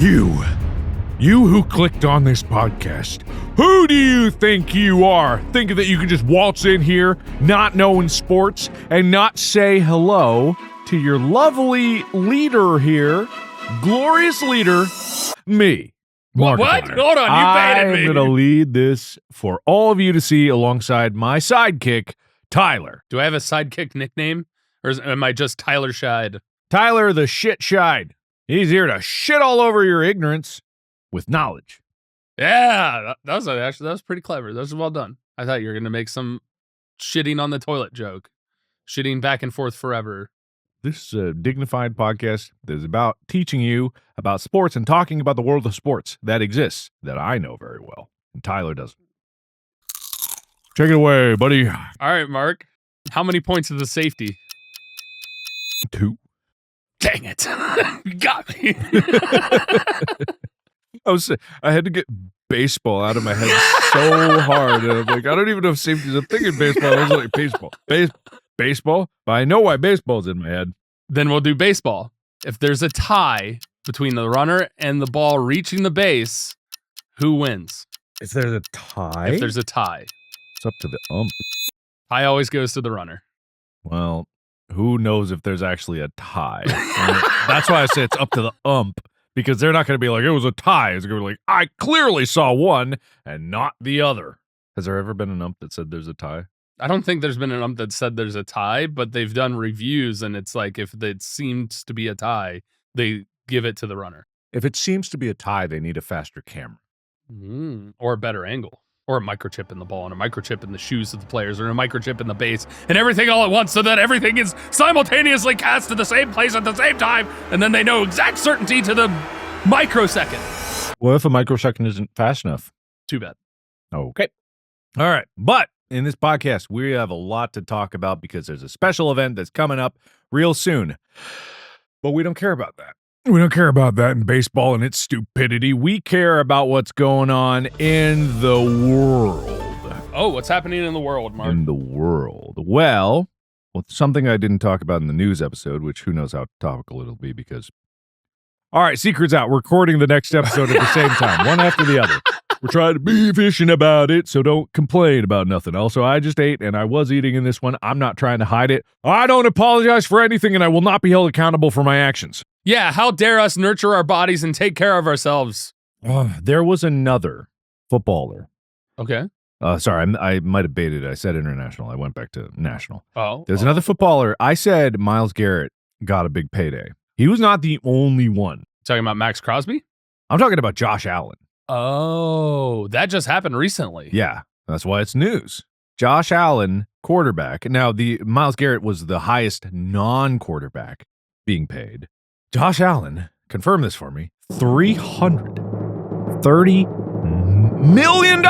You who clicked on this podcast, who do you think you are? Thinking that you can just waltz in here, not knowing sports, and not say hello to your lovely leader here, glorious leader, me. What? Markiplier. Hold on, you baited me. I'm going to lead this for all of you to see alongside my sidekick, Tyler. Do I have a sidekick nickname? Or am I just Tyler Scheid? Tyler the Shit Scheid. He's here to shit all over your ignorance with knowledge. Yeah, that was pretty clever. That was well done. I thought you were going to make some shitting on the toilet joke. Shitting back and forth forever. This is a dignified podcast that is about teaching you about sports and talking about the world of sports that exists that I know very well. And Tyler doesn't. Take it away, buddy. All right, Mark. How many points is the safety? 2. Dang it. You got me. I had to get baseball out of my head so hard. And I'm like, I don't even know if safety is a thing in baseball. I was like, baseball. Baseball? But I know why baseball's in my head. Then we'll do baseball. If there's a tie between the runner and the ball reaching the base, who wins? If there's a tie? If there's a tie. It's up to the ump. Tie always goes to the runner. Well, who knows if there's actually a tie? That's why I say it's up to the ump, because they're not going to be like, it was a tie. It's going to be like, I clearly saw one and not the other. Has there ever been an ump that said there's a tie? I don't think there's been an ump that said there's a tie, but they've done reviews, and it's like if it seems to be a tie, they give it to the runner. If it seems to be a tie, they need a faster camera. Or a better angle. Or a microchip in the ball, and a microchip in the shoes of the players, or a microchip in the base, and everything all at once so that everything is simultaneously cast to the same place at the same time, and then they know exact certainty to the microsecond. What if a microsecond isn't fast enough? Too bad. Okay. All right. But in this podcast, we have a lot to talk about because there's a special event that's coming up real soon. But we don't care about that. We don't care about that in baseball and its stupidity. We care about what's going on in the world. Oh, what's happening in the world, Mark? In the world. Well, something I didn't talk about in the news episode, which who knows how topical it'll be because... All right, secret's out. We're recording the next episode at the same time, one after the other. We're trying to be efficient about it, so don't complain about nothing. Also, I just ate, and I was eating in this one. I'm not trying to hide it. I don't apologize for anything, and I will not be held accountable for my actions. Yeah, how dare us nurture our bodies and take care of ourselves? There was another footballer. Okay. Sorry, I might have baited it. I said international. I went back to national. Oh. There's another footballer. I said Myles Garrett got a big payday. He was not the only one. Talking about Max Crosby? I'm talking about Josh Allen. Oh, that just happened recently. Yeah, that's why it's news. Josh Allen, quarterback. Now, the Myles Garrett was the highest non-quarterback being paid. Josh Allen, confirm this for me, $330 million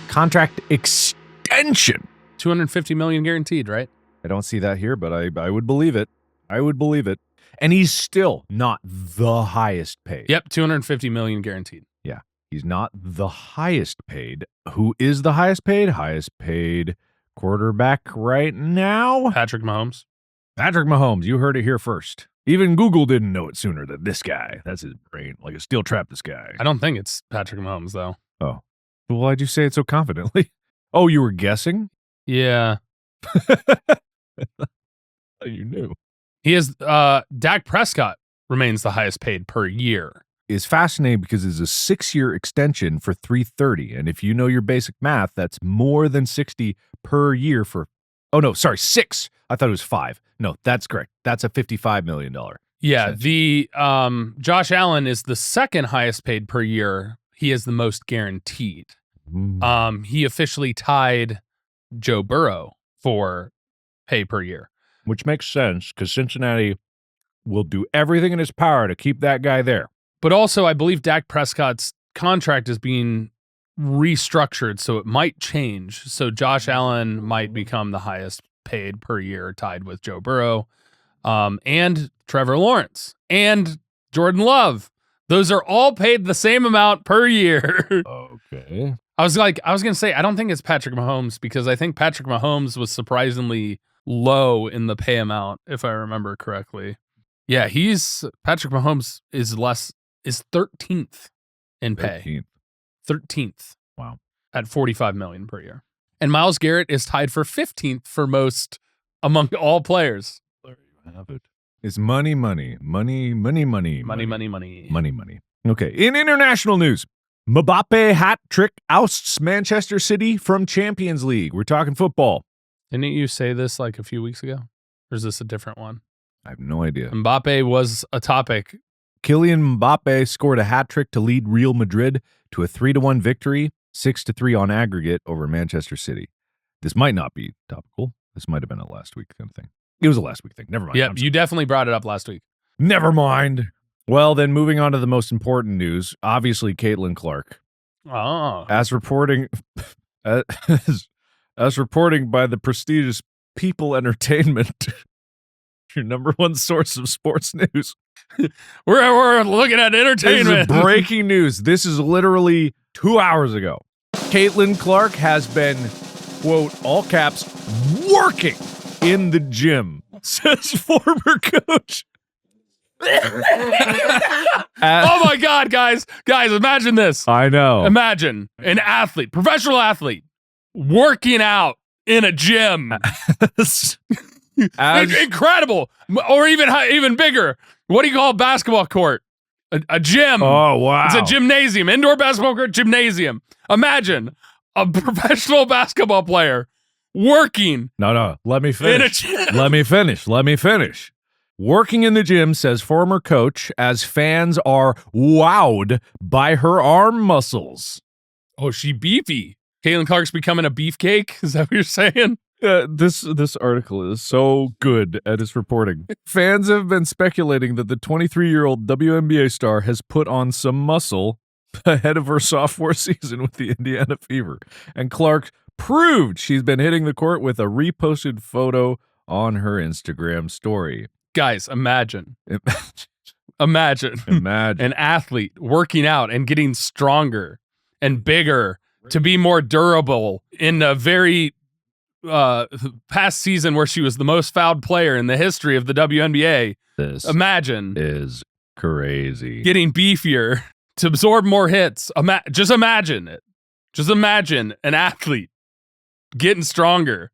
contract extension. $250 million guaranteed, right? I don't see that here, but I would believe it. I would believe it. And he's still not the highest paid. Yep, $250 million guaranteed. Yeah, he's not the highest paid. Who is the highest paid? Highest paid quarterback right now? Patrick Mahomes. Patrick Mahomes. You heard it here first. Even Google didn't know it sooner than this guy. That's his brain, like a steel trap, this guy. I don't think it's Patrick Mahomes, though. Oh. Well, why'd you say it so confidently? Oh, you were guessing? Yeah. You knew. He is, Dak Prescott remains the highest paid per year. Is fascinating because it's a 6-year extension for $330. And if you know your basic math, that's more than 60 per year for, oh no, sorry, 6. I thought it was 5. No, that's correct. That's a $55 million. Yeah, the Josh Allen is the second highest paid per year. He is the most guaranteed. He officially tied Joe Burrow for pay per year. Which makes sense because Cincinnati will do everything in its power to keep that guy there. But also, I believe Dak Prescott's contract is being restructured, so it might change. So Josh Allen might become the highest paid per year, tied with Joe Burrow, and Trevor Lawrence, and Jordan Love. Those are all paid the same amount per year. Okay. I was going to say, I don't think it's Patrick Mahomes because I think Patrick Mahomes was surprisingly low in the pay amount, if I remember correctly. Yeah, Patrick Mahomes is less is 13th in pay. 13th. Wow. At $45 million per year. And Myles Garrett is tied for 15th for most among all players. There you have it. It's money. Money. Okay. In international news, Mbappe hat trick ousts Manchester City from Champions League. We're talking football. Didn't you say this like a few weeks ago? Or is this a different one? I have no idea. Mbappe was a topic. Kylian Mbappe scored a hat trick to lead Real Madrid to a 3-1 victory, 6-3 on aggregate over Manchester City. This might not be topical. This might have been a last week kind of thing. It was a last week thing. Never mind. Yeah, you definitely brought it up last week. Never mind. Well, then moving on to the most important news, obviously Caitlin Clark. Oh. As reporting by the prestigious People Entertainment, your number one source of sports news. We're looking at entertainment. This is breaking news. This is literally 2 hours ago. Caitlin Clark has been, quote, all caps, working in the gym, says former coach. Oh my God, guys, imagine this. I know. Imagine an athlete, professional athlete, working out in a gym. Incredible. Or even bigger. What do you call a basketball court? A gym. Oh, wow. It's a gymnasium, indoor basketball court, gymnasium. Imagine a professional basketball player working. No. Let me finish. In a gym. Let me finish. Working in the gym, says former coach, as fans are wowed by her arm muscles. Oh, she beefy. Caitlin Clark's becoming a beefcake? Is that what you're saying? This article is so good at its reporting. Fans have been speculating that the 23-year-old WNBA star has put on some muscle ahead of her sophomore season with the Indiana Fever. And Clark proved she's been hitting the court with a reposted photo on her Instagram story. Guys, imagine an athlete working out and getting stronger and bigger to be more durable in a very past season where she was the most fouled player in the history of the WNBA. This imagine is crazy. Getting beefier to absorb more hits. Just imagine it. Just imagine an athlete getting stronger.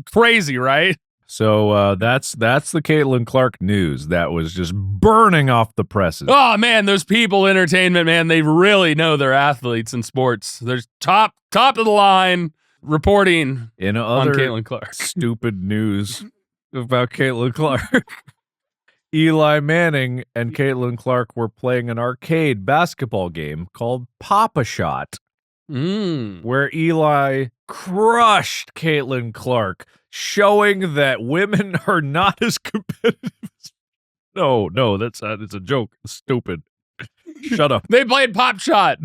Crazy, right? So that's the Caitlin Clark news that was just burning off the presses. Oh man, those People Entertainment, man, they really know their athletes in sports. They're top of the line reporting in other on Caitlin Clark. Stupid news about Caitlin Clark. Eli Manning and Caitlin Clark were playing an arcade basketball game called Pop-A-Shot, where Eli crushed Caitlin Clark, showing that women are not as competitive. No, it's a joke. It's stupid. Shut up. They played Pop Shot,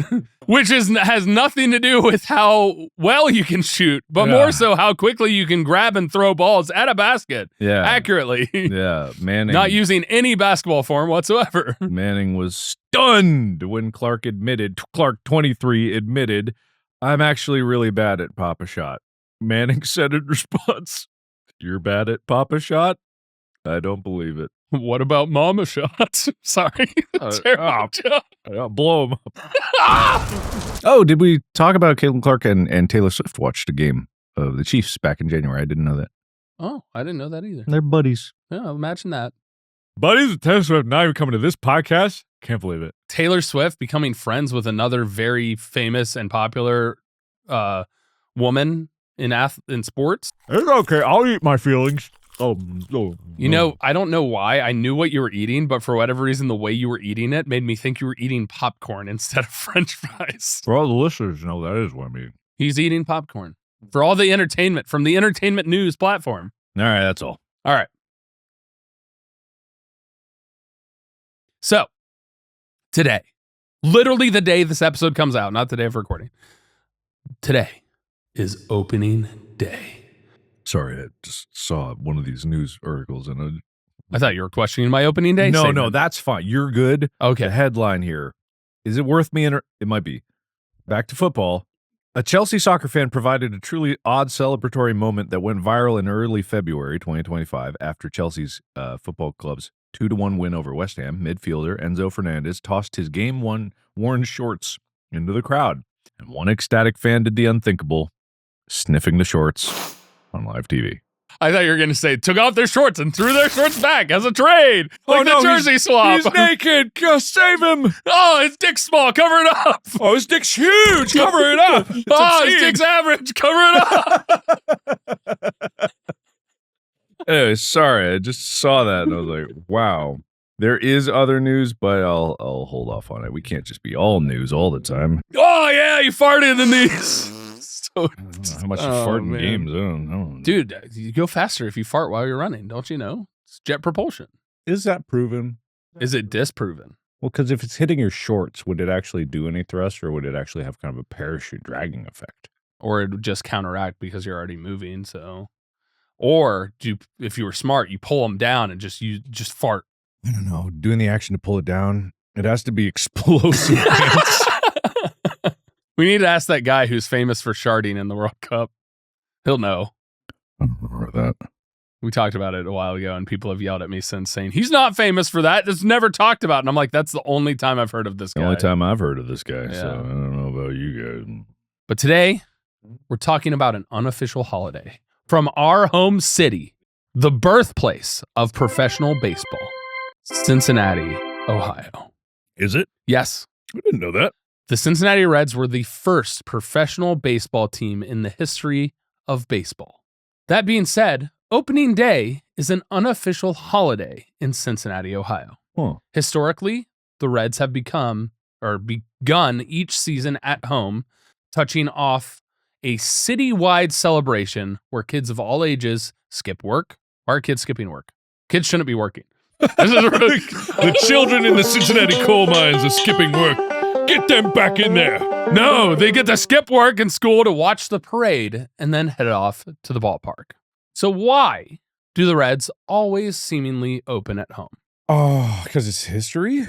which has nothing to do with how well you can shoot, but more so how quickly you can grab and throw balls at a basket accurately. Yeah, Manning. Not using any basketball form whatsoever. Manning was stunned when Clark 23 admitted, I'm actually really bad at Pop-A-Shot. Manning said in response, you're bad at Pop-A-Shot? I don't believe it. What about Mama Shot? Sorry. Blow him up. Oh, did we talk about Caitlin Clark and Taylor Swift watched a game of the Chiefs back in January? I didn't know that. Oh, I didn't know that either. They're buddies. Yeah, imagine that. Buddies with Taylor Swift not even coming to this podcast? Can't believe it. Taylor Swift becoming friends with another very famous and popular woman in sports. It's okay. I'll eat my feelings. You know, I don't know why. I knew what you were eating, but for whatever reason, the way you were eating it made me think you were eating popcorn instead of French fries. For all the listeners, know that is what I'm eating. He's eating popcorn. For all the entertainment from the entertainment news platform. All right, that's all. All right. So, today, literally the day this episode comes out, not the day of recording. Today is opening day. Sorry, I just saw one of these news articles and I thought you were questioning my opening day. No, that's fine. You're good. Okay. The headline here. Is it worth me? It might be. Back to football. A Chelsea soccer fan provided a truly odd celebratory moment that went viral in early February 2025 after Chelsea's football club's 2-1 win over West Ham, midfielder Enzo Fernandez tossed his game-worn shorts into the crowd, and one ecstatic fan did the unthinkable, sniffing the shorts on live TV. I thought you were going to say took off their shorts and threw their shorts back as a trade. Like the jersey swap. He's naked. Go save him. Oh, his dick's small. Cover it up. Oh, his dick's huge. Cover it up. His dick's average. Cover it up. Anyway, sorry. I just saw that and I was like, wow. There is other news, but I'll hold off on it. We can't just be all news all the time. Oh, yeah. You farted in these. I don't know how much you fart in games. I don't know. Dude, you go faster if you fart while you're running. Don't you know? It's jet propulsion. Is that proven? Is it disproven? Well, because if it's hitting your shorts, would it actually do any thrust, or would it actually have kind of a parachute dragging effect? Or it would just counteract because you're already moving. So, or if you were smart, you pull them down and just fart. I don't know. Doing the action to pull it down, it has to be explosive. We need to ask that guy who's famous for sharding in the World Cup. He'll know. I don't remember that. We talked about it a while ago, and people have yelled at me since saying, he's not famous for that. It's never talked about. And I'm like, that's the only time I've heard of this guy. The only time I've heard of this guy. Yeah. So I don't know about you guys. But today, we're talking about an unofficial holiday from our home city, the birthplace of professional baseball, Cincinnati, Ohio. Is it? Yes. I didn't know that. The Cincinnati Reds were the first professional baseball team in the history of baseball. That being said, opening day is an unofficial holiday in Cincinnati, Ohio. Huh. Historically, the Reds have begun each season at home, touching off a citywide celebration where kids of all ages skip work. Why are kids skipping work? Kids shouldn't be working. The children in the Cincinnati coal mines are skipping work. Get them back in there. No, they get to skip work in school to watch the parade and then head off to the ballpark. So why do the Reds always seemingly open at home? Oh, because it's history?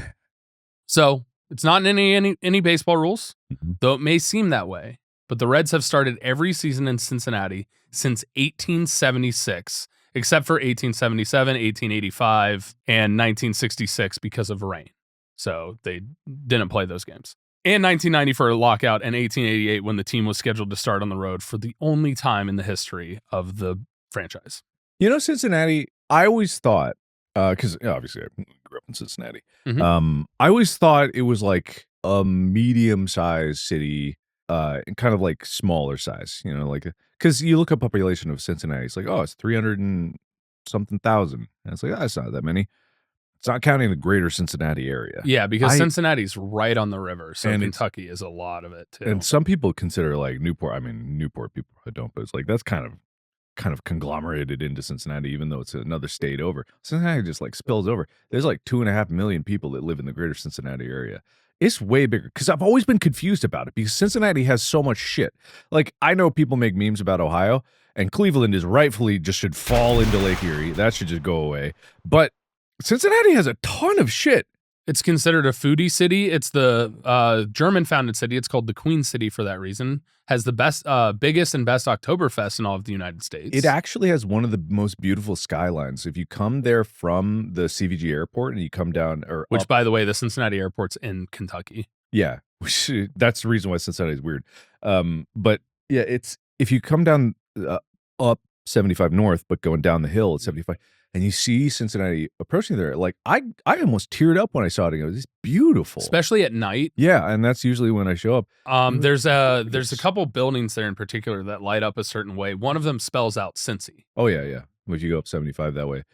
So it's not in any baseball rules, though it may seem that way. But the Reds have started every season in Cincinnati since 1876, except for 1877, 1885, and 1966 because of rain. So they didn't play those games. And 1990 for a lockout, and 1888 when the team was scheduled to start on the road for the only time in the history of the franchise. You know, Cincinnati, I always thought, because obviously I grew up in Cincinnati, Mm-hmm. I always thought it was like a medium-sized city, and kind of like smaller size, you know, like, because you look up population of Cincinnati, it's like, oh, it's 300 and something thousand. And it's like, oh, that's not that many. It's not counting the greater Cincinnati area. Yeah, because Cincinnati's right on the river, so and Kentucky is a lot of it, too. And some people consider like Newport, I mean, Newport people probably don't, but it's like, that's kind of conglomerated into Cincinnati, even though it's another state over. Cincinnati just like spills over. There's like 2.5 million people that live in the greater Cincinnati area. It's way bigger, because I've always been confused about it, because Cincinnati has so much shit. Like, I know people make memes about Ohio, and Cleveland is rightfully just should fall into Lake Erie. That should just go away. But Cincinnati has a ton of shit. It's considered a foodie city. It's the German-founded city. It's called the Queen City for that reason. Has the biggest and best Oktoberfest in all of the United States. It actually has one of the most beautiful skylines. If you come there from the CVG airport and you come down, which, by the way, the Cincinnati airport's in Kentucky. Yeah, that's the reason why Cincinnati is weird. But yeah, it's if you come down up 75 north, but going down the hill at 75. And you see Cincinnati approaching there, like I almost teared up when I saw it. It was beautiful, especially at night. Yeah, and that's usually when I show up. There's a couple buildings there in particular that light up a certain way. One of them spells out Cincy. Oh yeah. If you go up 75 that way,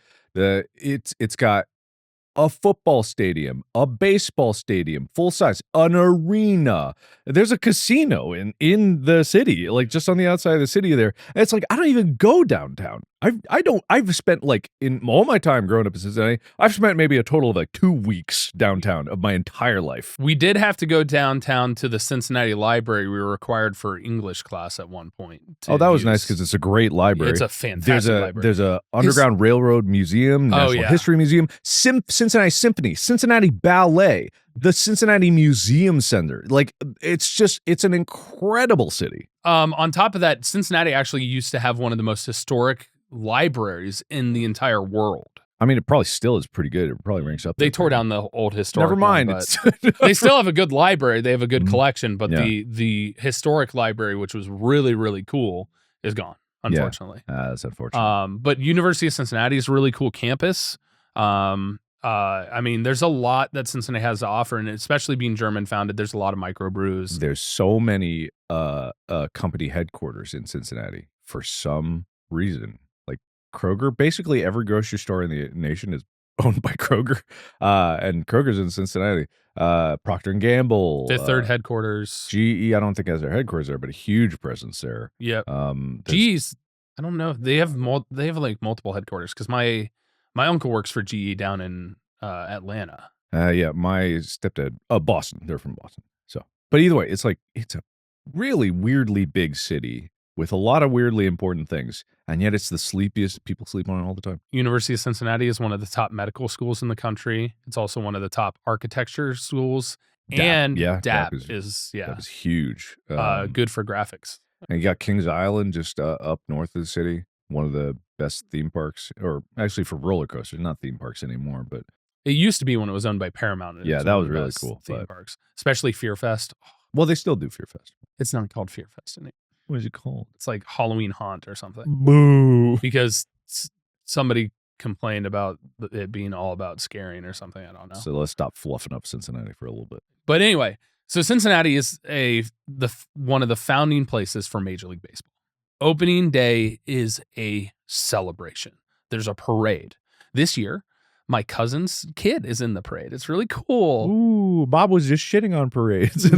it's got a football stadium, a baseball stadium, full size, an arena. There's a casino in the city, like just on the outside of the city there. And it's like, I don't even go downtown. I've spent like in all my time growing up in Cincinnati, I've spent maybe a total of like 2 weeks downtown of my entire life. We did have to go downtown to the Cincinnati Library. We were required for English class at one point. Oh, that was nice because it's a great library. It's a fantastic library. There's a Underground Railroad Museum, National History Museum, Cincinnati Symphony, Cincinnati Ballet, the Cincinnati Museum Center. Like, it's an incredible city. On top of that, Cincinnati actually used to have one of the most historic libraries in the entire world. I mean, it probably still is pretty good. It probably ranks up there. They tore down the old historic. Never mind. One, they still have a good library. They have a good collection, but Yeah. the historic library, which was really, really cool, is gone, unfortunately. That's unfortunate. But University of Cincinnati is a really cool campus. I mean, there's a lot that Cincinnati has to offer, and especially being German founded, there's a lot of microbrews. There's so many company headquarters in Cincinnati for some reason. Like Kroger, basically every grocery store in the nation is owned by Kroger, and Kroger's in Cincinnati. Procter and Gamble, Fifth Third headquarters. GE, I don't think has their headquarters there, but a huge presence there. Yep. GE's, I don't know if they have like multiple headquarters because my uncle works for GE down in Atlanta. Yeah, my stepdad, Boston. They're from Boston. So, but either way, it's a really weirdly big city with a lot of weirdly important things, and yet it's the sleepiest. People sleep on it all the time. University of Cincinnati is one of the top medical schools in the country. It's also one of the top architecture schools. And DAP is huge. Good for graphics. And you got Kings Island just up north of the city. One of the best theme parks, or actually for roller coasters, not theme parks anymore, but it used to be when it was owned by Paramount. Yeah, that was really cool. Theme parks, especially Fear Fest. Well, they still do Fear Fest. It's not called Fear Fest anymore. What is it called? It's like Halloween Haunt or something. Boo! Because somebody complained about it being all about scaring or something. I don't know. So let's stop fluffing up Cincinnati for a little bit. But anyway, so Cincinnati is one of the founding places for Major League Baseball. Opening day is a celebration. There's a parade. This year, my cousin's kid is in the parade. It's really cool. Ooh, Bob was just shitting on parades.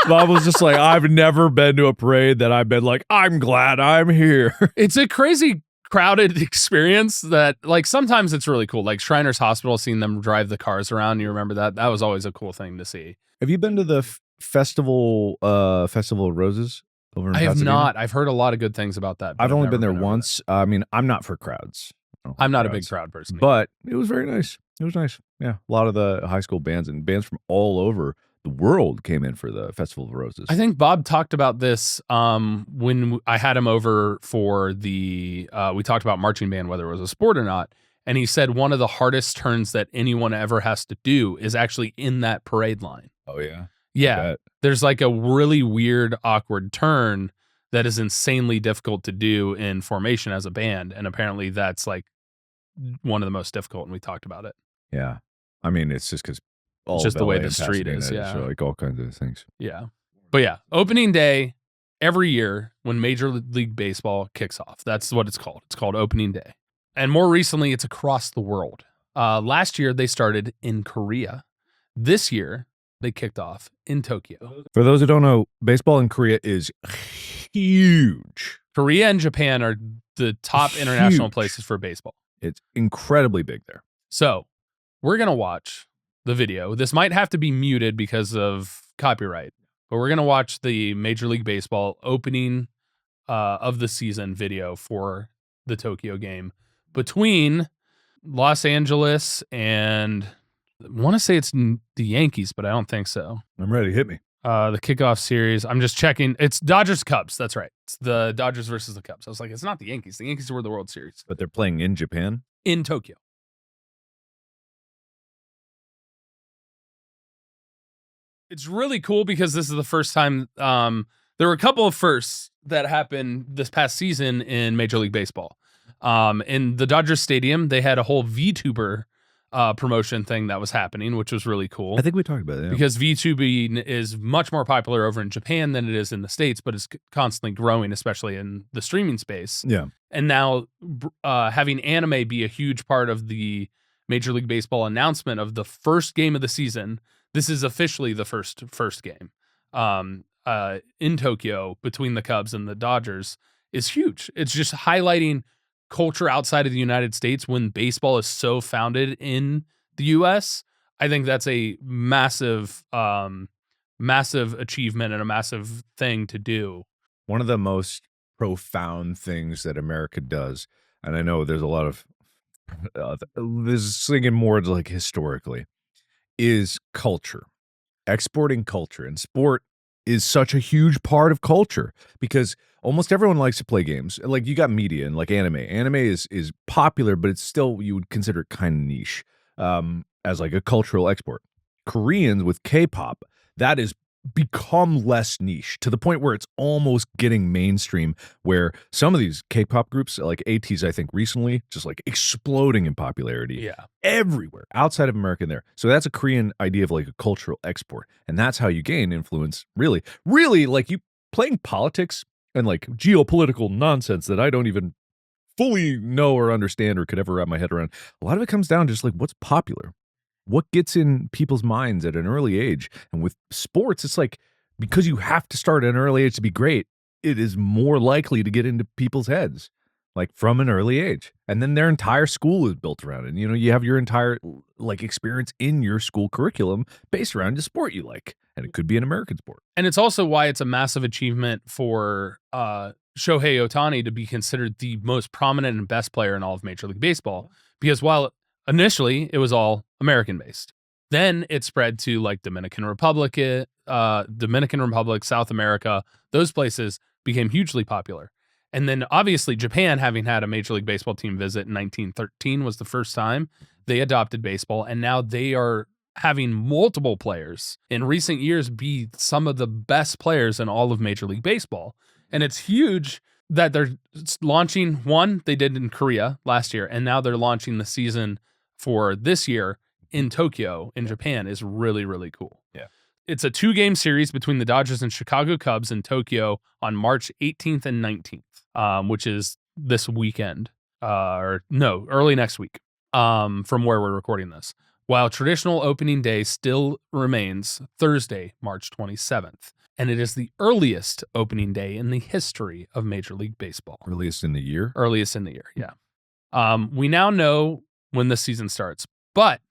Bob was just like, I've never been to a parade that I've been like, I'm glad I'm here. It's a crazy crowded experience that, like, sometimes it's really cool. Like Shriners Hospital, seeing them drive the cars around. You remember that? That was always a cool thing to see. Have you been to the Festival of Roses over in I have Pasadena? not. I've heard a lot of good things about that. I've only been there once. I mean, I'm not for crowds. I'm not a big crowd person. But it was very nice. It was nice. Yeah. A lot of the high school bands and bands from all over the world came in for the Festival of Roses. I think Bob talked about this when I had him over for we talked about marching band, whether it was a sport or not. And he said one of the hardest turns that anyone ever has to do is actually in that parade line. Oh, yeah? Yeah. There's like a really weird, awkward turn that is insanely difficult to do in formation as a band. And apparently that's like one of the most difficult. And we talked about it. Yeah. I mean, it's just because just the way the street is. Yeah. So like all kinds of things. Yeah. But yeah, opening day every year when Major League Baseball kicks off. That's what it's called. It's called opening day. And more recently, it's across the world. Last year, they started in Korea. This year, they kicked off in Tokyo. For those who don't know, baseball in Korea is huge. Korea and Japan are the top international places for baseball. It's incredibly big there. So we're going to watch the video. This might have to be muted because of copyright, but we're going to watch the Major League Baseball opening of the season video for the Tokyo game between Los Angeles and I want to say it's the Yankees, but I don't think so. I'm ready. Hit me. The kickoff series. I'm just checking. It's Dodgers Cubs. That's right. It's the Dodgers versus the Cubs. I was like, it's not the Yankees. The Yankees were the World Series. But they're playing in Japan? In Tokyo. It's really cool because this is the first time. There were a couple of firsts that happened this past season in Major League Baseball. In the Dodgers Stadium, they had a whole VTuber promotion thing that was happening, which was really cool. I think we talked about it. Yeah. Because VTubing is much more popular over in Japan than it is in the States, but it's constantly growing, especially in the streaming space. Yeah. And now having anime be a huge part of the Major League Baseball announcement of the first game of the season. This is officially the first game in Tokyo between the Cubs and the Dodgers is huge. It's just highlighting culture outside of the United States when baseball is so founded in the U.S. I think that's a massive, massive achievement and a massive thing to do. One of the most profound things that America does, and I know there's a lot of this singing more like historically, is culture, exporting culture. And sport is such a huge part of culture because almost everyone likes to play games. Like you got media and like anime. Anime is popular, but it's still you would consider it kind of niche as like a cultural export. Koreans with K-pop, that is become less niche to the point where it's almost getting mainstream, where some of these K-pop groups like ATEEZ, I think recently just like exploding in popularity everywhere outside of America and there. So that's a Korean idea of like a cultural export. And that's how you gain influence. Really, like you playing politics and like geopolitical nonsense that I don't even fully know or understand or could ever wrap my head around. A lot of it comes down to just like what's popular. What gets in people's minds at an early age. And with sports, it's like because you have to start at an early age to be great, it is more likely to get into people's heads, like from an early age. And then their entire school is built around it. You know, you have your entire like experience in your school curriculum based around the sport you like. And it could be an American sport. And it's also why it's a massive achievement for Shohei Ohtani to be considered the most prominent and best player in all of Major League Baseball. Because while initially it was all American based, then it spread to like Dominican Republic, South America. Those places became hugely popular. And then obviously Japan, having had a Major League Baseball team visit in 1913 was the first time they adopted baseball. And now they are having multiple players in recent years be some of the best players in all of Major League Baseball. And it's huge that they're launching one they did in Korea last year, and now they're launching the season for this year in Tokyo in Japan is really, really cool. Yeah. It's a 2-game series between the Dodgers and Chicago Cubs in Tokyo on March 18th and 19th, which is this weekend, early next week, from where we're recording this. While traditional opening day still remains Thursday, March 27th. And it is the earliest opening day in the history of Major League Baseball. Earliest in the year? Earliest in the year, yeah. We now know when the season starts, but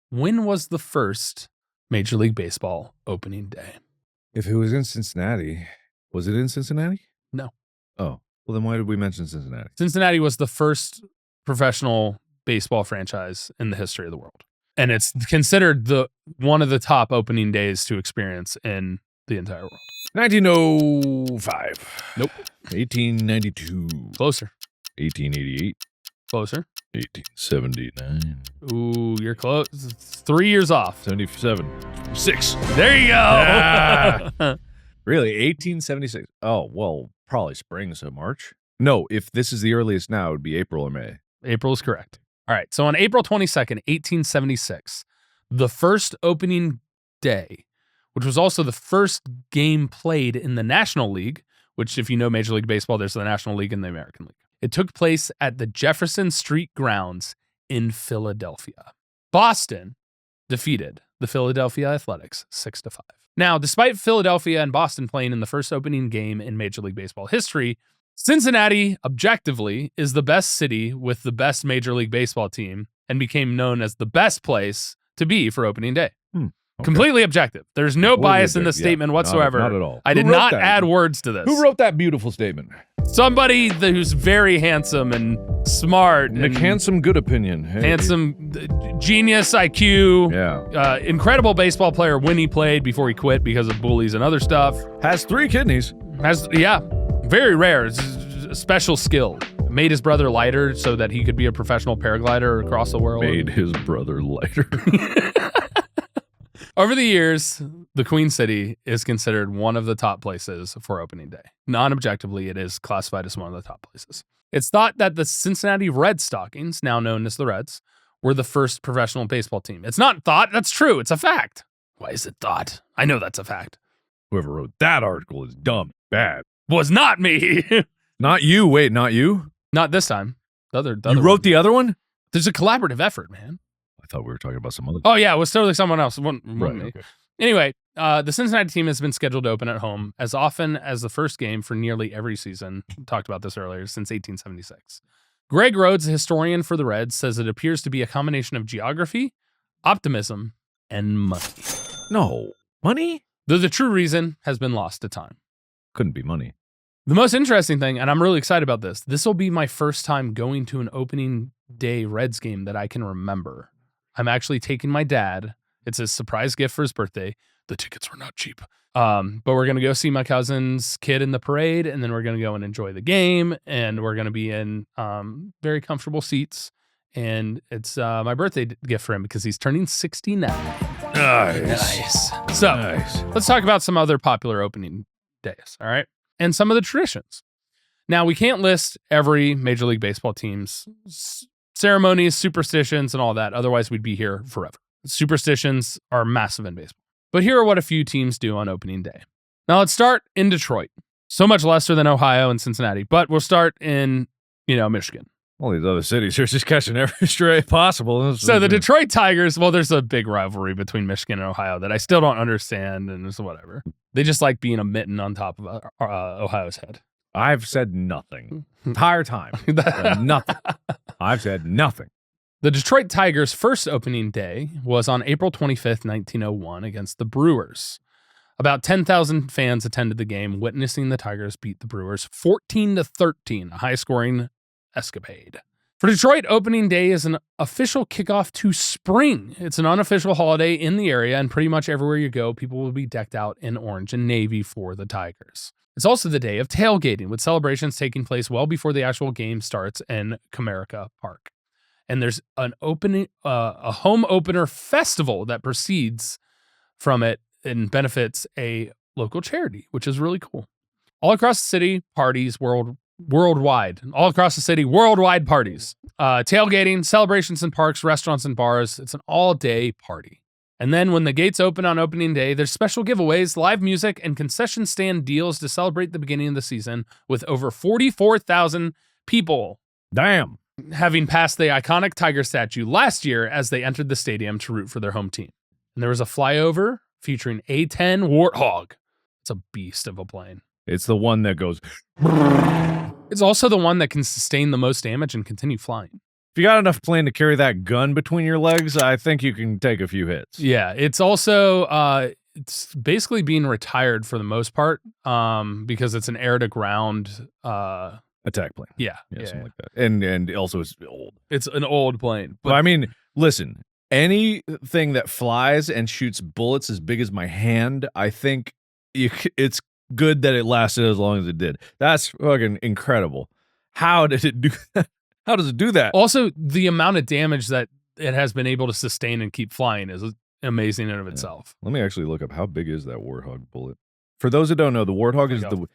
when was the first Major League Baseball opening day? If it was in Cincinnati, was it in Cincinnati? No. Oh, well then why did we mention Cincinnati? Cincinnati was the first professional baseball franchise in the history of the world. And it's considered one of the top opening days to experience in the entire world. 1905. Nope. 1892. Closer. 1888. Closer. 1879. Ooh, you're close. It's 3 years off. 77. 6. There you go. Yeah. Really? 1876. Oh, well, probably spring, so March? No, if this is the earliest now, it would be April or May. April is correct. All right. So on April 22nd, 1876, the first opening day, which was also the first game played in the National League, which if you know Major League Baseball, there's the National League and the American League. It took place at the Jefferson Street grounds in Philadelphia. Boston defeated the Philadelphia Athletics 6-5. Now, despite Philadelphia and Boston playing in the first opening game in Major League Baseball history, Cincinnati, objectively, is the best city with the best Major League Baseball team and became known as the best place to be for opening day. Okay. Completely objective. There's no bias in the statement whatsoever. Not at all. I did not add words to this. Who wrote that beautiful statement? Somebody who's very handsome and smart. Handsome, good opinion. Hey. Handsome, genius IQ. Yeah. Incredible baseball player when he played before he quit because of bullies and other stuff. Has 3 kidneys. Very rare. It's a special skill. Made his brother lighter so that he could be a professional paraglider across the world. Made his brother lighter. Over the years, the Queen City is considered one of the top places for opening day. Non-objectively, it is classified as one of the top places. It's thought that the Cincinnati Red Stockings, now known as the Reds, were the first professional baseball team. It's not thought, that's true. It's a fact. Why is it thought? I know that's a fact. Whoever wrote that article is dumb, bad. Was not me. Not you. Wait, not you? Not this time. The other you wrote the other one? There's a collaborative effort, man. I thought we were talking about some other. Oh, yeah, it was totally someone else. Right, okay. Anyway, the Cincinnati team has been scheduled to open at home as often as the first game for nearly every season. We talked about this earlier, since 1876. Greg Rhodes, a historian for the Reds, says it appears to be a combination of geography, optimism, and money. No. Money? Though the true reason has been lost to time. Couldn't be money. The most interesting thing, and I'm really excited about this will be my first time going to an opening day Reds game that I can remember. I'm actually taking my dad. It's a surprise gift for his birthday the tickets were not cheap. But we're going to go see my cousin's kid in the parade, and then we're going to go and enjoy the game, and we're going to be in very comfortable seats. And it's my birthday gift for him because he's turning 69. Nice. So let's talk about some other popular opening days, all right? And some of the traditions. Now, we can't list every Major League Baseball team's ceremonies, superstitions, and all that. Otherwise, we'd be here forever. Superstitions are massive in baseball. But here are what a few teams do on opening day. Now, let's start in Detroit. So much lesser than Ohio and Cincinnati. But we'll start in, Michigan. All these other cities are just catching every stray possible. So the Detroit Tigers, well, there's a big rivalry between Michigan and Ohio that I still don't understand, and it's whatever. They just like being a mitten on top of Ohio's head. I've said nothing. Entire time. Nothing. I've said nothing. The Detroit Tigers' first opening day was on April 25th, 1901 against the Brewers. About 10,000 fans attended the game, witnessing the Tigers beat the Brewers 14-13, a high-scoring escapade. For Detroit, opening day is an official kickoff to spring. It's an unofficial holiday in the area, and pretty much everywhere you go, people will be decked out in orange and navy for the Tigers. It's also the day of tailgating, with celebrations taking place well before the actual game starts in Comerica Park. And there's a home opener festival that precedes from it and benefits a local charity, which is really cool. All across the city, parties worldwide. All across the city, worldwide parties. Tailgating, celebrations in parks, restaurants, and bars. It's an all-day party. And then when the gates open on opening day, there's special giveaways, live music, and concession stand deals to celebrate the beginning of the season with over 44,000 people. Damn. Having passed the iconic Tiger statue last year as they entered the stadium to root for their home team. And there was a flyover featuring A-10 Warthog. It's a beast of a plane. It's the one that goes... It's also the one that can sustain the most damage and continue flying. If you got enough plane to carry that gun between your legs, I think you can take a few hits. Yeah, it's also... it's basically being retired for the most part because it's an air-to-ground... attack plane. Yeah, something like that. And also it's old. It's an old plane. But I mean, listen, anything that flies and shoots bullets as big as my hand, I think it's good that it lasted as long as it did. That's fucking incredible. How did it do that? How does it do that? Also, the amount of damage that it has been able to sustain and keep flying is amazing in and of itself. Let me actually look up how big is that Warthog bullet. For those that don't know, the Warthog is the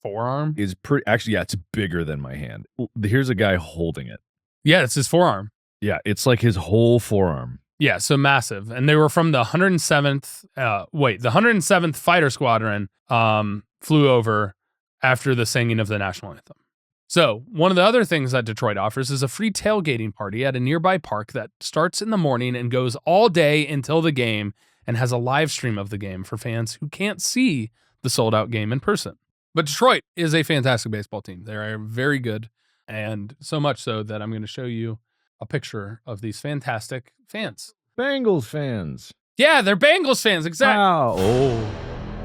forearm. Is pretty actually, yeah, it's bigger than my hand. Here's a guy holding it. Yeah, it's his forearm. Yeah, it's like his whole forearm. Yeah, so massive. And they were from the 107th, the 107th Fighter Squadron flew over after the singing of the national anthem. So one of the other things that Detroit offers is a free tailgating party at a nearby park that starts in the morning and goes all day until the game and has a live stream of the game for fans who can't see the sold-out game in person. But Detroit is a fantastic baseball team. They are very good, and so much so that I'm going to show you a picture of these fantastic fans. Bengals fans. Yeah, they're Bengals fans, exactly. Wow.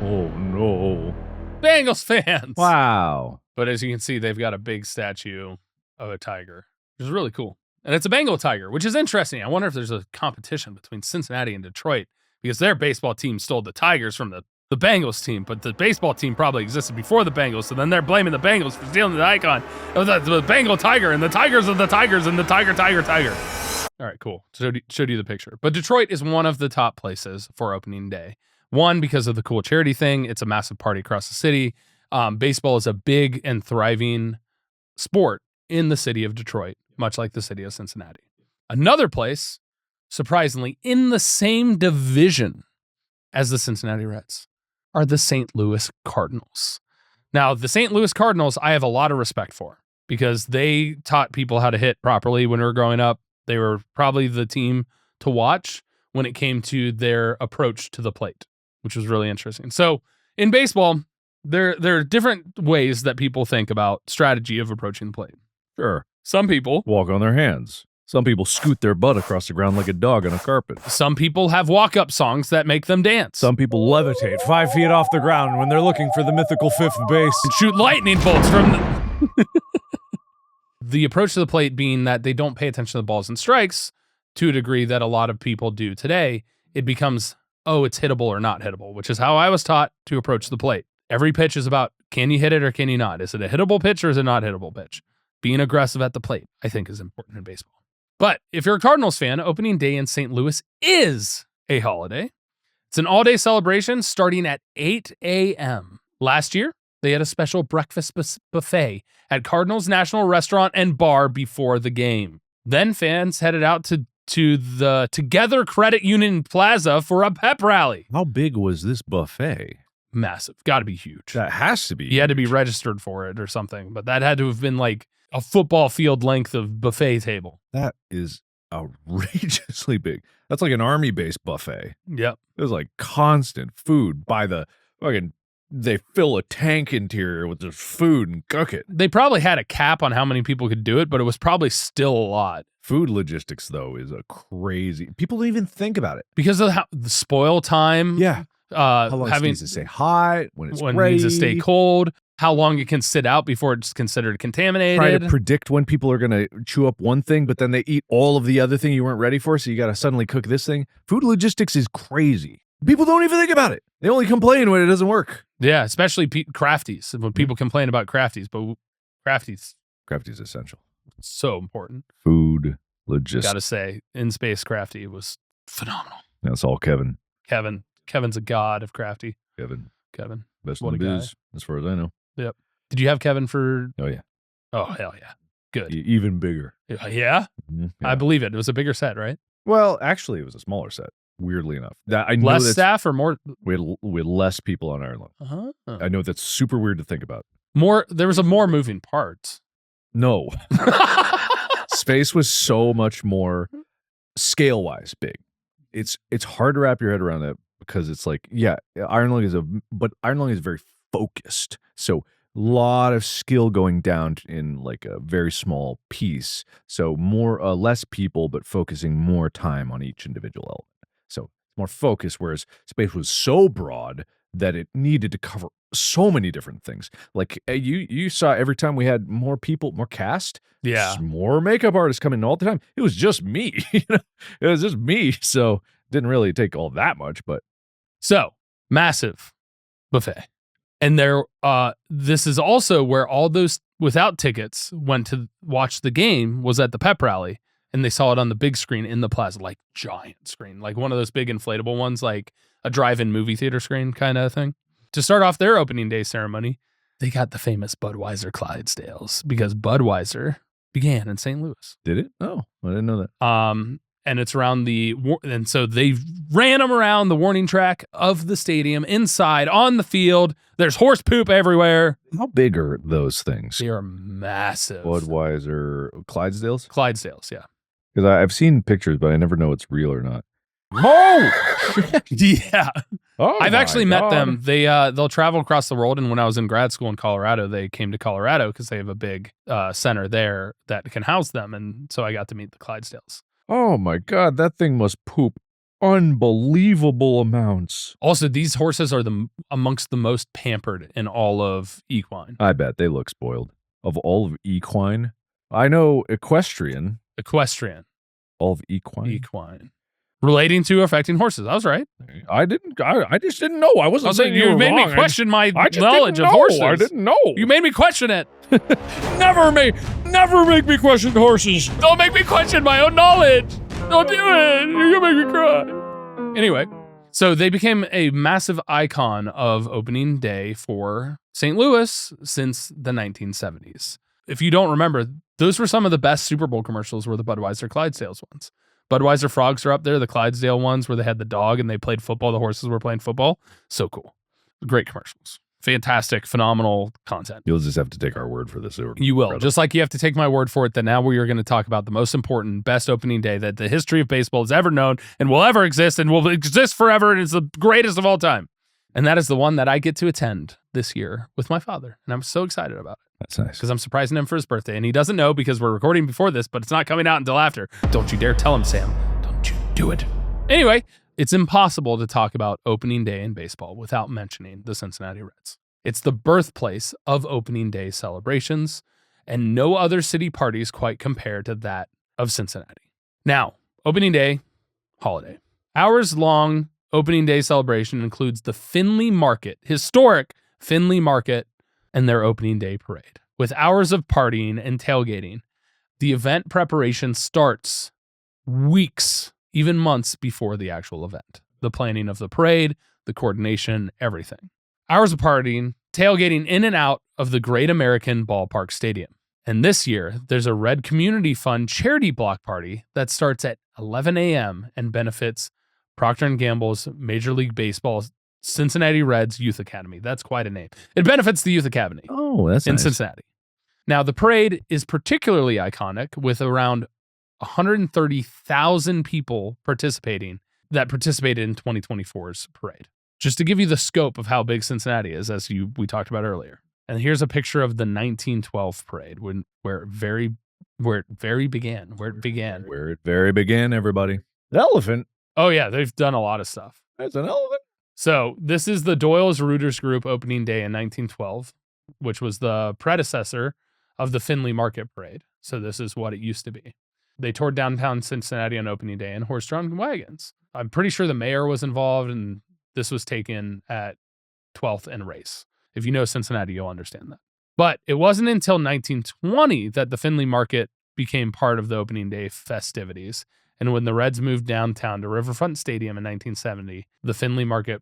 Oh no. Bengals fans. Wow. But as you can see, they've got a big statue of a tiger, which is really cool. And it's a Bengal tiger, which is interesting. I wonder if there's a competition between Cincinnati and Detroit because their baseball team stole the Tigers from the Bengals team, but the baseball team probably existed before the Bengals, so then they're blaming the Bengals for stealing the icon of the Bengal tiger, and the Tigers of the Tigers, and the tiger. All right, cool. Showed you the picture. But Detroit is one of the top places for opening day. One, because of the cool charity thing. It's a massive party across the city. Baseball is a big and thriving sport in the city of Detroit, much like the city of Cincinnati. Another place, surprisingly, in the same division as the Cincinnati Reds, are the St. Louis Cardinals. Now, the St. Louis Cardinals, I have a lot of respect for because they taught people how to hit properly when we were growing up. They were probably the team to watch when it came to their approach to the plate, which was really interesting. So in baseball, there are different ways that people think about strategy of approaching the plate. Sure. Some people walk on their hands. Some people scoot their butt across the ground like a dog on a carpet. Some people have walk-up songs that make them dance. Some people levitate 5 feet off the ground when they're looking for the mythical fifth base. And shoot lightning bolts from the... The approach to the plate being that they don't pay attention to the balls and strikes to a degree that a lot of people do today. It becomes oh, it's hittable or not hittable, which is how I was taught to approach the plate. Every pitch is about, can you hit it or can you not? Is it a hittable pitch or is it not a hittable pitch? Being aggressive at the plate, I think, is important in baseball. But if you're a Cardinals fan, opening day in St. Louis is a holiday. It's an all-day celebration starting at 8 a.m. Last year, they had a special breakfast buffet at Cardinals National Restaurant and Bar before the game. Then fans headed out to the Together Credit Union Plaza for a pep rally. How big was this buffet? Massive. Got to be huge. That has to be. You had to be registered for it or something, but that had to have been like a football field length of buffet table. That is outrageously big. That's like an army-based buffet. Yep. It was like constant food by the fucking. They fill a tank interior with this food and cook it. They probably had a cap on how many people could do it, but it was probably still a lot. Food logistics, though, is a crazy. People don't even think about it Because of the spoil time. Yeah. How long having it needs to stay hot, when it's when ready. it needs to stay cold, how long it can sit out before it's considered contaminated. Try to predict when people are going to chew up one thing, but then they eat all of the other thing you weren't ready for, so you got to suddenly cook this thing. Food logistics is crazy. People don't even think about it. They only complain when it doesn't work. Yeah, especially crafties. When people complain about crafties, but crafties Crafty's essential. so important. Food logistics. Gotta say, in space crafty was phenomenal. That's all Kevin. Kevin's a god of crafty. Kevin. Best What in the a guy. biz, as far as I know. Yep. Did you have Kevin for? Oh, yeah. Oh, hell yeah. Good. Even bigger. Yeah? Mhm. I believe it. It was a bigger set, right? Well, actually, it was a smaller set, weirdly enough. I know Less staff or more? we had less people on Ireland. Uh-huh. I know that's super weird to think about. There was more moving parts. No. Space was so much more scale-wise big. It's hard to wrap your head around that because it's like, yeah, Ireland is very focused. So a lot of skill going down in like a very small piece. So less people, but focusing more time on each individual element. So more focus, whereas space was so broad that it needed to cover so many different things. Like you saw every time we had more people, more cast, Yeah. more makeup artists coming all the time. It was just me. It was just me. So it didn't really take all that much, but So, massive buffet. And this is also where all those without tickets went to watch the game, was at the pep rally, and they saw it on the big screen in the plaza, like giant screen, like one of those big inflatable ones, like a drive-in movie theater screen kind of thing. To start off their opening day ceremony, they got the famous Budweiser Clydesdales because Budweiser began in St. Louis. did it? Oh, I didn't know that. And it's around and so they ran them around the warning track of the stadium, inside, on the field. There's horse poop everywhere. How big are those things? They are massive. Budweiser Clydesdales? Clydesdales, yeah. Because I've seen pictures, but I never know it's real or not. Oh! Yeah. Oh, I've actually my met God. them. They'll travel across the world. And when I was in grad school in Colorado, they came to Colorado because they have a big center there that can house them. And so I got to meet the Clydesdales. Oh my God, that thing must poop unbelievable amounts. Also, these horses are amongst the most pampered in all of equine. I bet they look spoiled. Of all of equine, I know equestrian. All of equine. Relating to affecting horses. I was right. I just didn't know. I wasn't saying you were made wrong. me question my I just knowledge didn't of know. horses. I didn't know. You made me question it. never make me question horses. Don't make me question my own knowledge. Don't do it. You're gonna make me cry. Anyway, so they became a massive icon of opening day for St. Louis since the 1970s. If you don't remember, those were some of the best Super Bowl commercials, were the Budweiser Clydesdales ones. Budweiser frogs are up there, the Clydesdale ones where they had the dog and they played football, the horses were playing football. So cool. Great commercials. Fantastic, phenomenal content. You'll just have to take our word for this. You will. Just like you have to take my word for it that now we are going to talk about the most important, best opening day that the history of baseball has ever known and will ever exist and will exist forever, and it's the greatest of all time. And that is the one that I get to attend this year with my father. And I'm so excited about it. That's nice. Because I'm surprising him for his birthday. And he doesn't know because we're recording before this, but it's not coming out until after. Don't you dare tell him, Sam. Don't you do it. Anyway, it's impossible to talk about opening day in baseball without mentioning the Cincinnati Reds. It's the birthplace of opening day celebrations, and no other city parties quite compare to that of Cincinnati. Now, opening day, holiday. Hours-long opening day celebration includes the Finley Market, historic Finley Market, and their opening day parade. With hours of partying and tailgating, the event preparation starts weeks, even months before the actual event. The planning of the parade, the coordination, everything. Hours of partying, tailgating in and out of the Great American Ballpark Stadium. And this year, there's a Red Community Fund charity block party that starts at 11 a.m. and benefits Procter & Gamble's Major League Baseball Cincinnati Reds Youth Academy. That's quite a name. It benefits the Youth Academy That's in nice. Cincinnati. Now, the parade is particularly iconic with around 130,000 people participated in 2024's parade. Just to give you the scope of how big Cincinnati is, as we talked about earlier. And here's a picture of the 1912 parade where it very began. Where it very began, everybody. The elephant. Oh, yeah, they've done a lot of stuff. That's an elephant. So this is the Doyle's Rooters Group opening day in 1912, which was the predecessor of the Finley Market Parade. So this is what it used to be. They toured downtown Cincinnati on opening day in horse-drawn wagons. I'm pretty sure the mayor was involved, and this was taken at 12th and Race. If you know Cincinnati, you'll understand that. But it wasn't until 1920 that the Finley Market became part of the opening day festivities. And when the Reds moved downtown to Riverfront Stadium in 1970, the Finley Market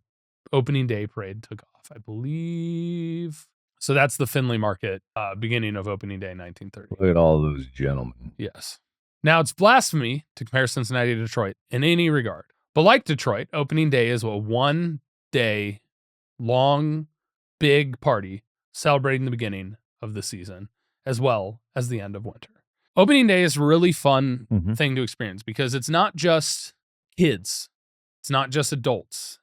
opening day parade took off, I believe. So that's the Finley Market beginning of opening day 1930. Look at all those gentlemen. Yes. Now, it's blasphemy to compare Cincinnati to Detroit in any regard. But like Detroit, opening day is a one-day long, big party celebrating the beginning of the season as well as the end of winter. Opening day is a really fun thing to experience because it's not just kids. It's not just adults.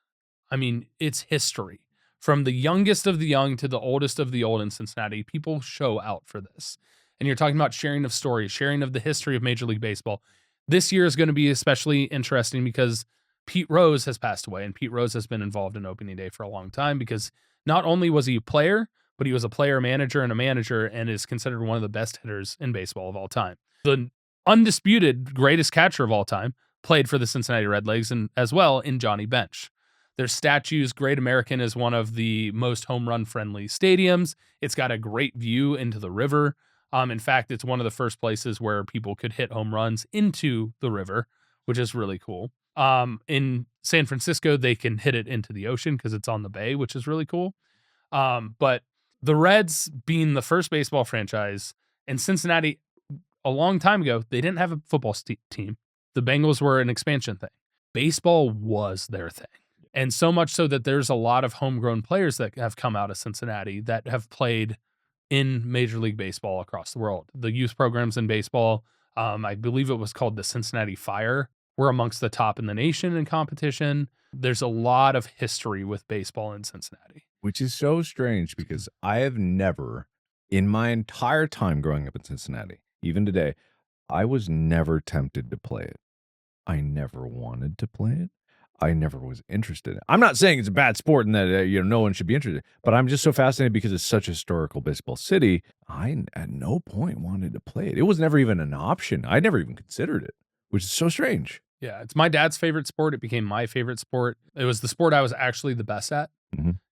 I mean, it's history. From the youngest of the young to the oldest of the old in Cincinnati, people show out for this. And you're talking about sharing of stories, sharing of the history of Major League Baseball. This year is going to be especially interesting because Pete Rose has passed away, and Pete Rose has been involved in opening day for a long time because not only was he a player, but he was a player manager and a manager and is considered one of the best hitters in baseball of all time. The undisputed greatest catcher of all time played for the Cincinnati Redlegs and as well in Johnny Bench. There's statues. Great American is one of the most home run friendly stadiums. It's got a great view into the river. In fact, it's one of the first places where people could hit home runs into the river, which is really cool. In San Francisco, they can hit it into the ocean because it's on the bay, which is really cool. But the Reds being the first baseball franchise in Cincinnati a long time ago, they didn't have a football team. The Bengals were an expansion thing. Baseball was their thing. And so much so that there's a lot of homegrown players that have come out of Cincinnati that have played in Major League Baseball across the world. The youth programs in baseball, I believe it was called the Cincinnati Fire, were amongst the top in the nation in competition. There's a lot of history with baseball in Cincinnati. Which is so strange because I have never, in my entire time growing up in Cincinnati, even today, I was never tempted to play it. I never wanted to play it. I never was interested in it. I'm not saying it's a bad sport and that no one should be interested, but I'm just so fascinated because it's such a historical baseball city. I at no point wanted to play it. It was never even an option. I never even considered it, which is so strange. Yeah, it's my dad's favorite sport. It became my favorite sport. It was the sport I was actually the best at.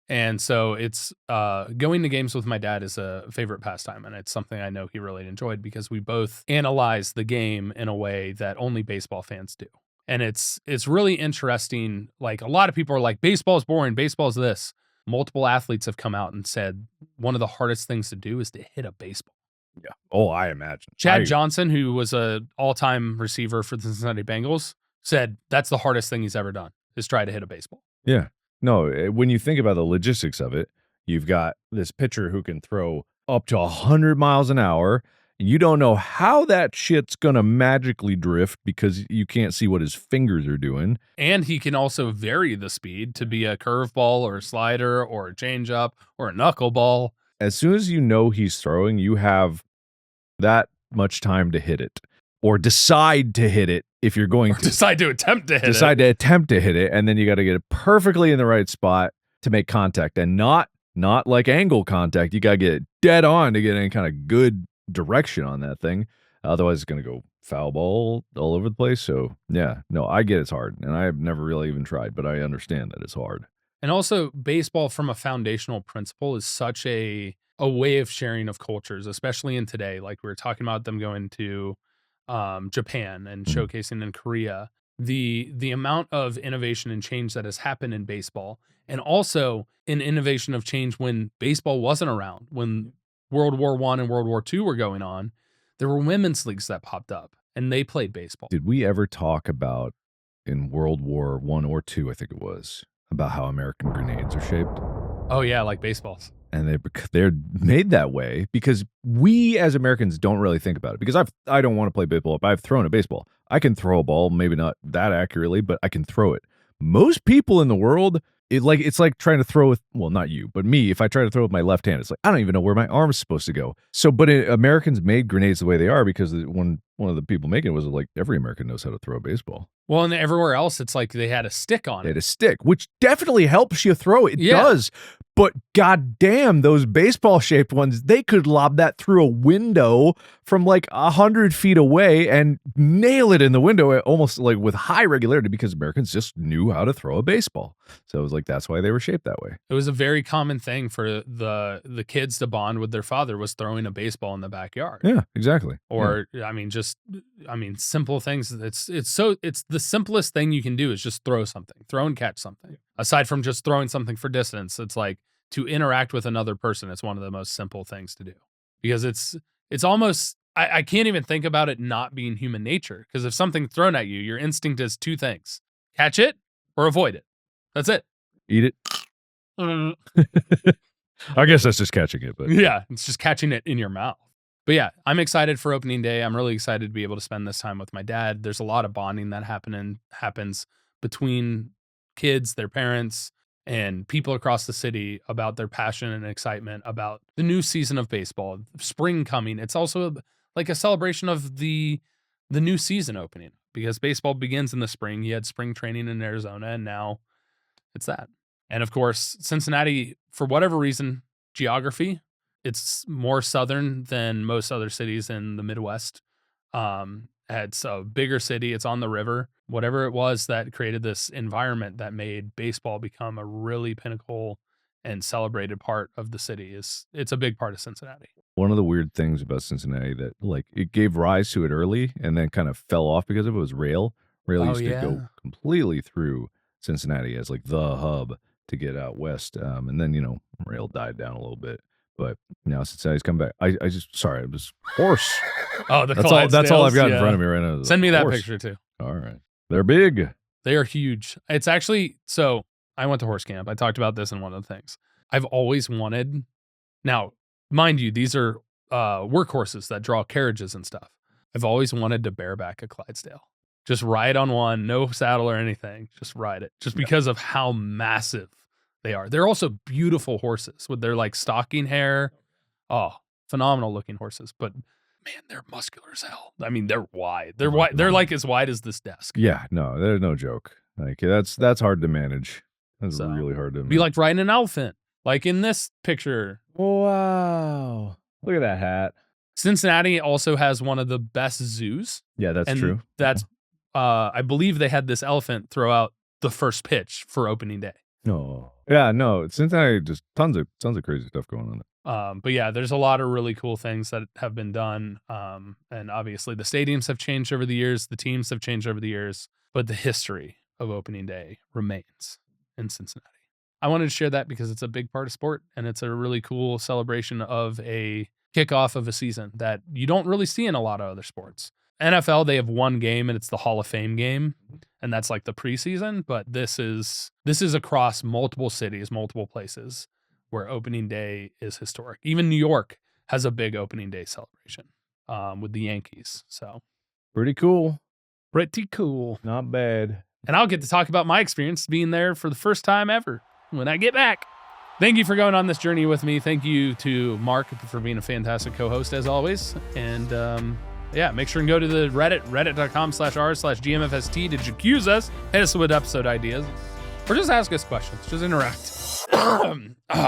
And so it's going to games with my dad is a favorite pastime. And it's something I know he really enjoyed because we both analyze the game in a way that only baseball fans do. And it's really interesting. Like a lot of people are like, baseball's boring. Baseball's this. Multiple athletes have come out and said one of the hardest things to do is to hit a baseball. Yeah. Oh, I imagine. Chad Johnson, who was an all-time receiver for the Cincinnati Bengals, said that's the hardest thing he's ever done is try to hit a baseball. Yeah. No, when you think about the logistics of it, you've got this pitcher who can throw up to 100 miles an hour. You don't know how that shit's going to magically drift because you can't see what his fingers are doing. And he can also vary the speed to be a curveball or a slider or a changeup or a knuckleball. As soon as you know he's throwing, you have that much time to hit it or decide to hit it if you're going to. Decide to attempt to hit it. Decide to attempt to hit it, and then you got to get it perfectly in the right spot to make contact and not like angle contact. You got to get it dead on to get any kind of good direction on that thing. Otherwise, it's going to go foul ball all over the place. So, yeah, no, I get it's hard. And I have never really even tried, but I understand that it's hard. And also, baseball from a foundational principle is such a way of sharing of cultures, especially in today. Like we were talking about them going to Japan and showcasing in Korea. The amount of innovation and change that has happened in baseball, and also an innovation of change when baseball wasn't around, when World War I and World War II were going on, there were women's leagues that popped up and they played baseball. Did we ever talk about in World War I or II, I think it was, about how American grenades are shaped? Oh yeah, like baseballs. And they're made that way because we as Americans don't really think about it. Because I don't want to play baseball, but I've thrown a baseball. I can throw a ball, maybe not that accurately, but I can throw it. Most people in the world, it's like trying to throw with, well, not you, but me. If I try to throw with my left hand, it's like I don't even know where my arm's supposed to go. So, but Americans made grenades the way they are because one of the people making it was like every American knows how to throw a baseball. Well, and everywhere else, it's like they had a stick on it. They had a stick, which definitely helps you throw it. It does. But goddamn, those baseball-shaped ones, they could lob that through a window from like 100 feet away and nail it in the window almost like with high regularity because Americans just knew how to throw a baseball. So it was like, that's why they were shaped that way. It was a very common thing for the kids to bond with their father was throwing a baseball in the backyard. Yeah, exactly. Or, I mean, simple things. It's the simplest thing you can do is just throw something, throw and catch something. Aside from just throwing something for distance, it's like to interact with another person. It's one of the most simple things to do because it's almost, I can't even think about it not being human nature. Because if something's thrown at you, your instinct is two things: catch it or avoid it. That's it. Eat it. I guess that's just catching it, but yeah, it's just catching it in your mouth. But yeah, I'm excited for opening day. I'm really excited to be able to spend this time with my dad. There's a lot of bonding that happens between kids, their parents, and people across the city about their passion and excitement about the new season of baseball, spring coming. It's also like a celebration of the new season opening because baseball begins in the spring. You had spring training in Arizona, and now it's that. And of course, Cincinnati, for whatever reason, geography, it's more southern than most other cities in the Midwest. It's a bigger city. It's on the river. Whatever it was that created this environment that made baseball become a really pinnacle and celebrated part of the city it's a big part of Cincinnati. One of the weird things about Cincinnati that like it gave rise to it early and then kind of fell off because of it was rail. Rail used to go completely through Cincinnati as like the hub to get out west. And then, rail died down a little bit. But now Cincinnati's come back. I was horse. Oh, that's all I've got in front of me right now. Send me that picture too. All right. They're big. They are huge. It's actually, so I went to horse camp. I talked about this in one of the things. I've always wanted, now, mind you, these are workhorses that draw carriages and stuff. I've always wanted to bareback a Clydesdale. Just ride on one, no saddle or anything. Just ride it. Just because of how massive they are. They're also beautiful horses with their like stocking hair. Oh, phenomenal looking horses. But man, they're muscular as hell. I mean, they're wide. They're wide. They're like as wide as this desk. Yeah, no, there's no joke. Like that's hard to manage. That's really hard to manage. Be like riding an elephant, like in this picture. Wow. Look at that hat. Cincinnati also has one of the best zoos. Yeah, that's true. That's I believe they had this elephant throw out the first pitch for opening day. No. Yeah, no. Cincinnati, just tons of crazy stuff going on there. But yeah, there's a lot of really cool things that have been done. And obviously the stadiums have changed over the years. The teams have changed over the years. But the history of opening day remains in Cincinnati. I wanted to share that because it's a big part of sport. And it's a really cool celebration of a kickoff of a season that you don't really see in a lot of other sports. NFL, they have one game and it's the Hall of Fame game. And that's like the preseason. But this is across multiple cities, multiple places where opening day is historic. Even New York has a big opening day celebration with the Yankees. So pretty cool. Pretty cool. Not bad. And I'll get to talk about my experience being there for the first time ever when I get back. Thank you for going on this journey with me. Thank you to Mark for being a fantastic co-host as always. And yeah, make sure and go to the reddit.com/r/gmfst to accuse us. Hit us with episode ideas. Or just ask us questions. Just interact.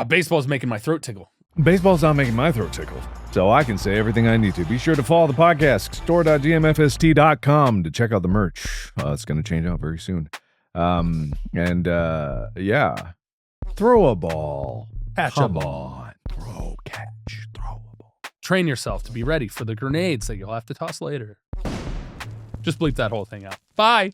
Baseball's making my throat tickle. Baseball's not making my throat tickle. So I can say everything I need to. Be sure to follow the podcast, store.gmfst.com, to check out the merch. It's going to change out very soon. Yeah. Throw a ball. Catch a Come ball. on. Throw a ball. Train yourself to be ready for the grenades that you'll have to toss later. Just bleep that whole thing out. Bye.